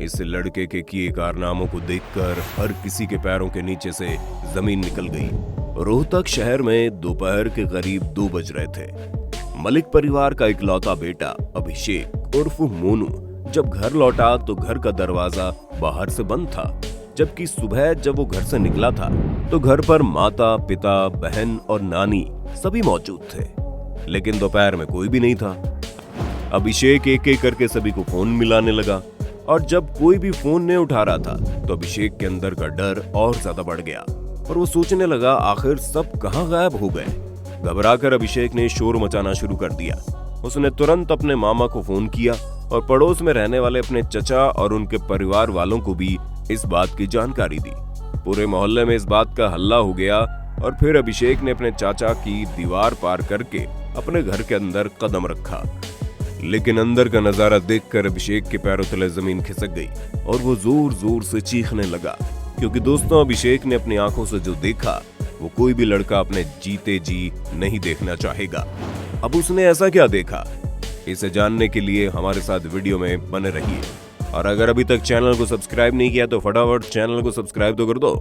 इस लड़के के किए कारनामों को देखकर हर किसी के पैरों के नीचे से जमीन निकल गई। रोहतक शहर में दोपहर के करीब 2 बज रहे थे। मलिक परिवार का इकलौता बेटा अभिषेक उर्फ मोनू जब घर लौटा तो घर का दरवाजा बाहर से बंद था, जबकि सुबह जब वो घर से निकला था तो घर पर माता, पिता, बहन और नानी सभी मौजूद थे, लेकिन दोपहर में कोई भी नहीं था। अभिषेक एक एक करके सभी को फोन मिलाने लगा और जब कोई भी फोन नहीं उठा रहा था तो अभिषेक के अंदर का डर और ज्यादा बढ़ गया और वो सोचने लगा आखिर सब कहां गायब हो गए। घबराकर अभिषेक ने शोर मचाना शुरू कर दिया। उसने तुरंत अपने मामा को फोन किया और पड़ोस में रहने वाले अपने चचा और उनके परिवार वालों को भी इस बात की जानकारी दी। पूरे मोहल्ले में इस बात का हल्ला हो गया और फिर अभिषेक ने अपने चाचा की दीवार पार करके अपने घर के अंदर कदम रखा, लेकिन अंदर का नजारा देखकर अभिषेक के पैरों तले जमीन खिसक गई और वो जोर जोर से चीखने लगा, क्योंकि दोस्तों अभिषेक ने अपनी आंखों से जो देखा वो कोई भी लड़का अपने जीते जी नहीं देखना चाहेगा। अब उसने ऐसा क्या देखा, इसे जानने के लिए हमारे साथ वीडियो में बने रहिए और अगर अभी तक चैनल को सब्सक्राइब नहीं किया तो फटाफट चैनल को सब्सक्राइब तो कर दो।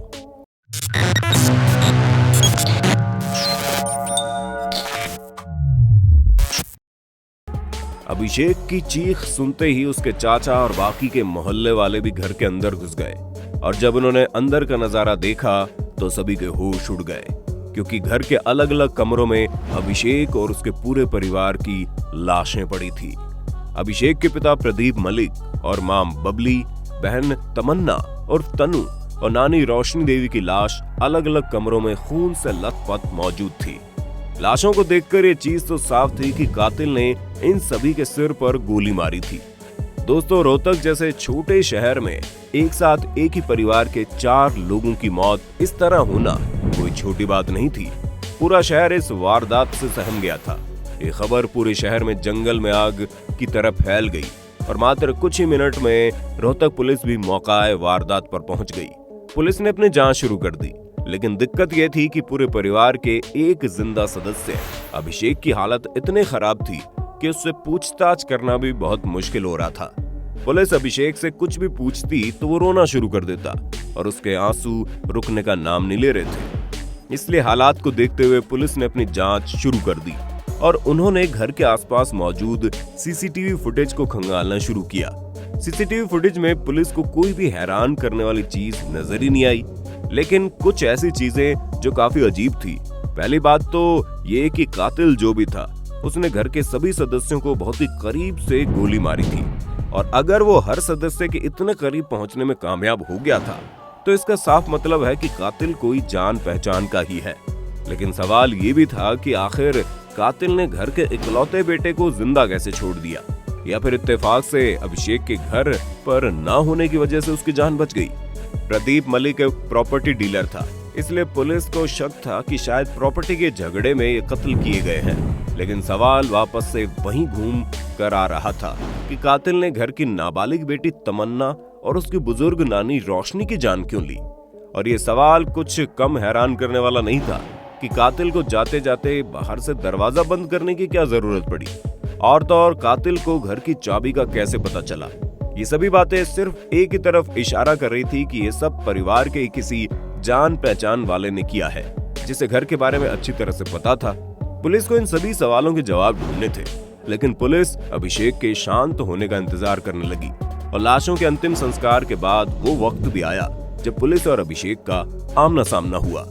अभिषेक की चीख सुनते ही उसके चाचा और बाकी के मोहल्ले वाले भी घर के अंदर घुस गए और जब उन्होंने अंदर का नजारा देखा तो सभी के होश उड़ गए, क्योंकि घर के अलग अलग कमरों में अभिषेक और उसके पूरे परिवार की लाशें पड़ी थी। अभिषेक के पिता प्रदीप मलिक और मां बबली, बहन तमन्ना और तनु और नानी रोशनी देवी की लाश अलग अलग कमरों में खून से लथपथ मौजूद थी। लाशों को देखकर ये चीज तो साफ थी कि कातिल ने इन सभी के सिर पर गोली मारी थी। दोस्तों रोहतक जैसे छोटे शहर में एक साथ एक ही परिवार के 4 लोगों की मौत इस तरह होना कोई छोटी बात नहीं थी। पूरा शहर इस वारदात से सहम गया था। ये खबर पूरे शहर में जंगल में आग की तरह फैल गई और मात्र कुछ ही मिनट में रोहतक पुलिस भी मौका वारदात पर पहुंच गई। पुलिस ने अपनी जांच शुरू कर दी, लेकिन दिक्कत यह थी कि पूरे परिवार के एक जिंदा सदस्य अभिषेक की हालत इतनी खराब थी कि उससे पूछताछ करना भी बहुत मुश्किल हो रहा था। पुलिस अभिषेक से कुछ भी पूछती तो वो रोना शुरू कर देता और उसके आंसू रुकने का नाम नहीं ले रहे थे। इसलिए हालात को देखते हुए पुलिस ने अपनी जांच शुरू कर दी और उन्होंने घर के आसपास मौजूद सीसीटीवी फुटेज को खंगालना शुरू किया। सीसीटीवी फुटेज में पुलिस को कोई भी हैरान करने वाली चीज नजर ही नहीं आई, लेकिन कुछ ऐसी चीजें जो काफी अजीब थी। पहली बात तो ये कि कातिल जो भी था उसने घर के सभी सदस्यों को बहुत ही करीब से गोली मारी थी और अगर वो हर सदस्य के इतने करीब पहुंचने में कामयाब हो गया था तो इसका साफ मतलब है कि कातिल कोई जान पहचान का ही है। लेकिन सवाल ये भी था कि आखिर कातिल ने घर के इकलौते बेटे को जिंदा कैसे छोड़ दिया, या फिर इत्तेफाक से अभिषेक के घर पर ना होने की वजह से उसकी जान बच गई। प्रदीप मलिक एक प्रॉपर्टी डीलर था, इसलिए पुलिस को शक था कि शायद प्रॉपर्टी के झगड़े में ये कत्ल किए गए हैं। लेकिन सवाल वापस से वहीं घूम कर आ रहा था कि कातिल ने घर की नाबालिग बेटी तमन्ना और उसकी बुजुर्ग नानी रोशनी की जान क्यों ली। और ये सवाल कुछ कम हैरान करने वाला नहीं था कि कातिल को जाते जाते बाहर से दरवाजा बंद करने की क्या जरूरत पड़ी, और तो और कातिल को घर की चाबी का कैसे पता चला। ये सभी बातें सिर्फ एक ही तरफ इशारा कर रही थी कि ये सब परिवार के किसी जान पहचान वाले ने किया है, जिसे घर के बारे में अच्छी तरह से पता था। पुलिस को इन सभी सवालों के जवाब ढूंढने थे, लेकिन पुलिस अभिषेक के शांत होने का इंतजार करने लगी और लाशों के अंतिम संस्कार के बाद वो वक्त भी आया जब पुलिस और अभिषेक का आमना सामना हुआ।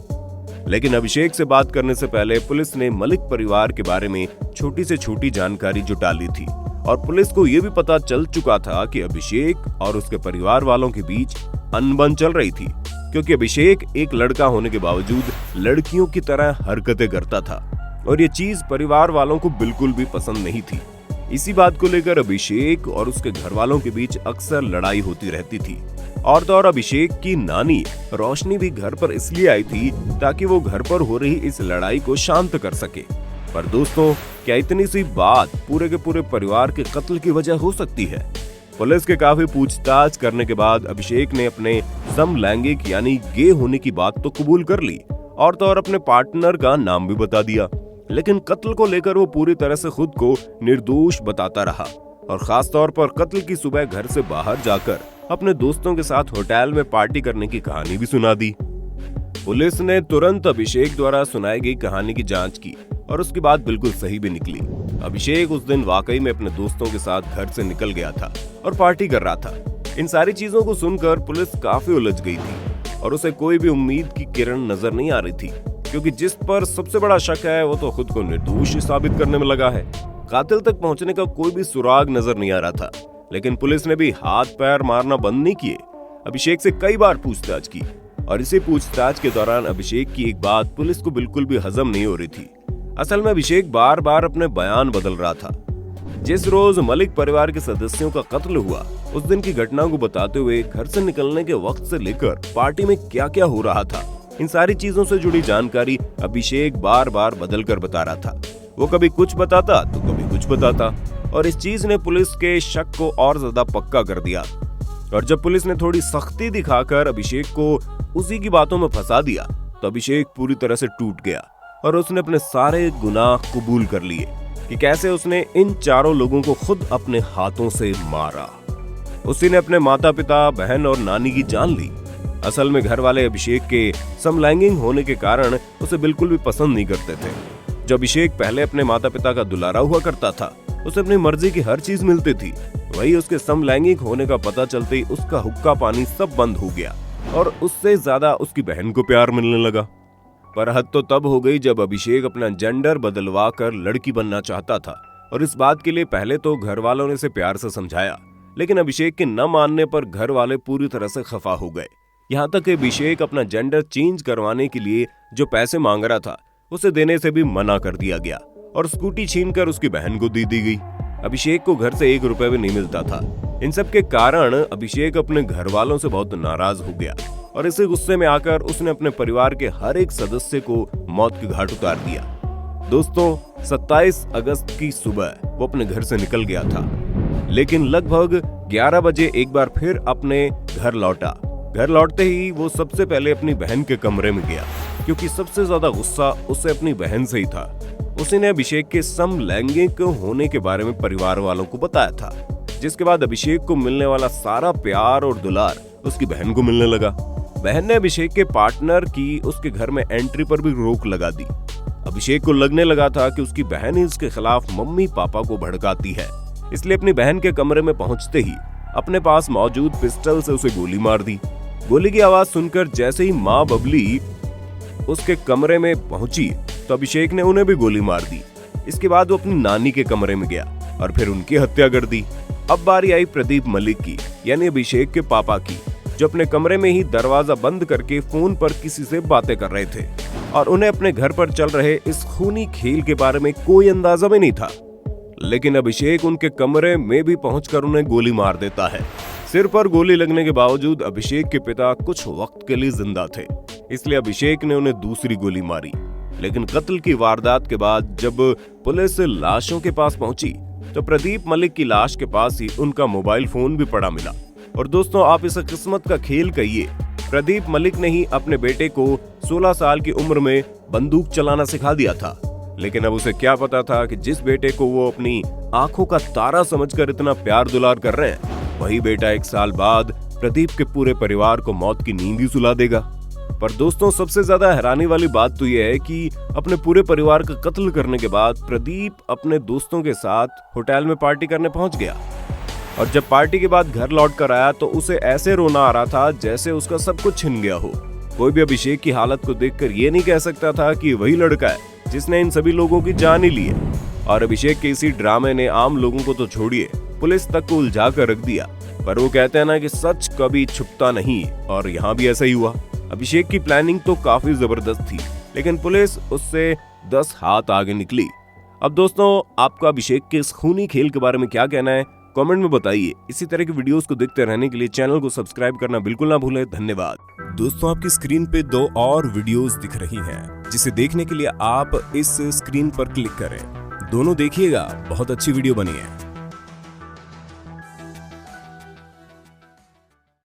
लेकिन अभिषेक से बात करने से पहले पुलिस ने मलिक परिवार के बारे में छोटी से छोटी जानकारी जुटा ली थी और पुलिस को यह भी पता चल चुका था कि अभिषेक और उसके परिवार वालों के बीच अनबन चल रही थी, क्योंकि अभिषेक एक लड़का होने के बावजूद लड़कियों की तरह हरकतें करता था और ये चीज परिवार वालों को बिल्कुल भी पसंद नहीं थी। इसी बात को लेकर अभिषेक और उसके घर वालों के बीच अक्सर लड़ाई होती रहती थी। और तो और अभिषेक की नानी रोशनी भी घर पर इसलिए आई थी ताकि वो घर पर हो रही इस लड़ाई को शांत कर सके। पर दोस्तों, क्या इतनी सी बात पूरे के पूरे परिवार के कत्ल की वजह हो सकती है? पुलिस के काफी पूछताछ करने के बाद अभिषेक ने अपने समलैंगिक यानी गे होने की बात तो कबूल कर ली और तो और अपने पार्टनर का नाम भी बता दिया, लेकिन कत्ल को लेकर वो पूरी तरह से खुद को निर्दोष बताता रहा और खास तौर पर कत्ल की सुबह घर से बाहर जाकर अपने दोस्तों के साथ होटल में पार्टी करने की कहानी भी सुना दी। पुलिस ने तुरंत अभिषेक द्वारा सुनाई गई कहानी की जांच की और उसकी बात बिल्कुल सही भी निकली। अभिषेक उस दिन वाकई में अपने दोस्तों के साथ घर से निकल गया था और पार्टी कर रहा था। इन सारी चीजों को सुनकर पुलिस काफी उलझ गई थी और उसे कोई भी उम्मीद की किरण नजर नहीं आ रही थी, क्योंकि जिस पर सबसे बड़ा शक है वो तो खुद को निर्दोष साबित करने में लगा है। कातिल तक पहुंचने का कोई भी सुराग नजर नहीं आ रहा था, लेकिन पुलिस ने भी हाथ पैर मारना बंद नहीं किए। अभिषेक से कई बार पूछताछ की और इसी पूछताछ के दौरान अभिषेक की एक बात पुलिस को बिल्कुल भी हजम नहीं हो रही थी। असल में अभिषेक बार बार अपने बयान बदल रहा था। जिस रोज मलिक परिवार के सदस्यों का कत्ल हुआ, उस दिन की घटना को बताते हुए घर से निकलने के वक्त से लेकर पार्टी में क्या क्या हो रहा था, इन सारी चीजों से जुड़ी जानकारी अभिषेक बार बार बदल कर बता रहा था। वो कभी कुछ बताता तो कभी कुछ बताता और इस चीज ने पुलिस के शक को और ज्यादा पक्का कर दिया। और जब पुलिस ने थोड़ी सख्ती दिखाकर अभिषेक को उसी की बातों में फंसा दिया तो अभिषेक पूरी तरह से टूट गया और उसने अपने सारे गुनाह कबूल कर लिए कि कैसे उसने इन चारों लोगों को खुद अपने हाथों से मारा। उसी ने अपने माता पिता, बहन और नानी की जान ली। असल में घर वाले अभिषेक के समलैंगिक होने के कारण उसे बिल्कुल भी पसंद नहीं करते थे। जब अभिषेक पहले अपने माता पिता का दुलारा हुआ करता था, उसे अपनी मर्जी की हर चीज मिलती थी। वही उसके समलैंगिक होने का पता चलते ही उसका हुक्का पानी सब बंद हो गया और उससे ज्यादा उसकी बहन को प्यार मिलने लगा। पर हद तो तब हो गई जब अभिषेक अपना जेंडर बदलवा कर लड़की बनना चाहता था और इस बात के लिए पहले तो घर वालों ने इसे प्यार से समझाया, लेकिन अभिषेक के न मानने पर घर वाले पूरी तरह से खफा हो गए। यहाँ तक कि अभिषेक अपना जेंडर चेंज करवाने के लिए जो पैसे मांग रहा था उसे देने से भी मना कर दिया गया और स्कूटी छीनकर उसकी बहन को दे दी गई। अभिषेक को घर से 1 रुपए भी नहीं मिलता था। इन सब के कारण अभिषेक अपने घर वालों से बहुत नाराज हो गया और इसी गुस्से में आकर उसने अपने परिवार के हर एक सदस्य को मौत के घाट उतार दिया। दोस्तों, 27 अगस्त की सुबह वो अपने घर से निकल गया था, लेकिन लगभग 11 बजे एक बार फिर अपने घर लौटा। घर लौटते ही वो सबसे पहले अपनी बहन के कमरे में गया, क्योंकि सबसे ज्यादा गुस्सा उसे अपनी बहन से ही था। उसी ने अभिषेक के समलैंगिक होने के बारे में परिवार वालों को बताया था, जिसके बाद अभिषेक को मिलने वाला सारा प्यार और दुलार उसकी बहन को मिलने लगा। बहन ने अभिषेक के पार्टनर की उसके घर में एंट्री पर भी रोक लगा दी। अभिषेक को लगने लगा था कि उसकी बहन ही उसके खिलाफ मम्मी पापा को भड़काती है, इसलिए अपनी बहन के कमरे में पहुंचते ही अपने पास मौजूद पिस्टल से उसे गोली मार दी। गोली की आवाज सुनकर जैसे ही माँ बबली उसके कमरे में पहुंची तो अभिषेक ने उन्हें भी गोली मार दी। इसके बाद वो अपनी नानी के कमरे में गया और फिर उनकी हत्या कर दी। अब बारी आई प्रदीप मलिक की, यानी अभिषेक के पापा की, जो अपने कमरे में ही दरवाजा बंद करके फोन पर किसी से बातें कर रहे थे और उन्हें अपने घर पर चल रहे इस खूनी खेल के बारे में कोई अंदाजा भी नहीं था। लेकिन अभिषेक उनके कमरे में भी पहुंचकर उन्हें गोली मार देता है। सिर पर गोली लगने के बावजूद अभिषेक के पिता कुछ वक्त के लिए जिंदा थे, इसलिए अभिषेक ने उन्हें दूसरी गोली मारी। लेकिन कत्ल की वारदात के बाद जब पुलिस लाशों के पास पहुंची तो प्रदीप मलिक की लाश के पास ही उनका मोबाइल फोन भी पड़ा मिला। और दोस्तों, आप इसे किस्मत का खेल कहिए, प्रदीप मलिक ने ही अपने बेटे को 16 साल की उम्र में बंदूक चलाना सिखा दिया था। लेकिन अब उसे क्या पता था कि जिस बेटे को वो अपनी आंखों का तारा समझकर इतना प्यार दुलार कर रहे हैं, वही बेटा 1 साल बाद प्रदीप के पूरे परिवार को मौत की नींद ही सुला देगा। पर दोस्तों, सबसे ज्यादा हैरानी वाली बात तो यह है कि अपने पूरे परिवार का कत्ल करने के बाद प्रदीप अपने दोस्तों के साथ होटल में पार्टी करने पहुंच गया और जब पार्टी के बाद घर लौट कर आया तो उसे ऐसे रोना आ रहा था जैसे उसका सब कुछ छिन गया हो। कोई भी अभिषेक की हालत को देखकर ये नहीं कह सकता था कि वही लड़का है जिसने इन सभी लोगों की जान ही ली है। और अभिषेक के इसी ड्रामे ने आम लोगों को तो छोड़िए, पुलिस तक को उलझा कर रख दिया। पर वो कहते हैं ना कि सच कभी छुपता नहीं, और यहाँ भी ऐसा ही हुआ। अभिषेक की प्लानिंग तो काफी जबरदस्त थी, लेकिन पुलिस उससे 10 हाथ आगे निकली। अब दोस्तों, आपका अभिषेक के इस खूनी खेल के बारे में क्या कहना है, कमेंट में बताइए। इसी तरह की वीडियोस को देखते रहने के लिए चैनल को सब्सक्राइब करना बिल्कुल ना भूलें। धन्यवाद। दोस्तों, आपकी स्क्रीन पे 2 और वीडियोस दिख रही हैं, जिसे देखने के लिए आप इस स्क्रीन पर क्लिक करें। दोनों देखिएगा, बहुत अच्छी वीडियो बनी है।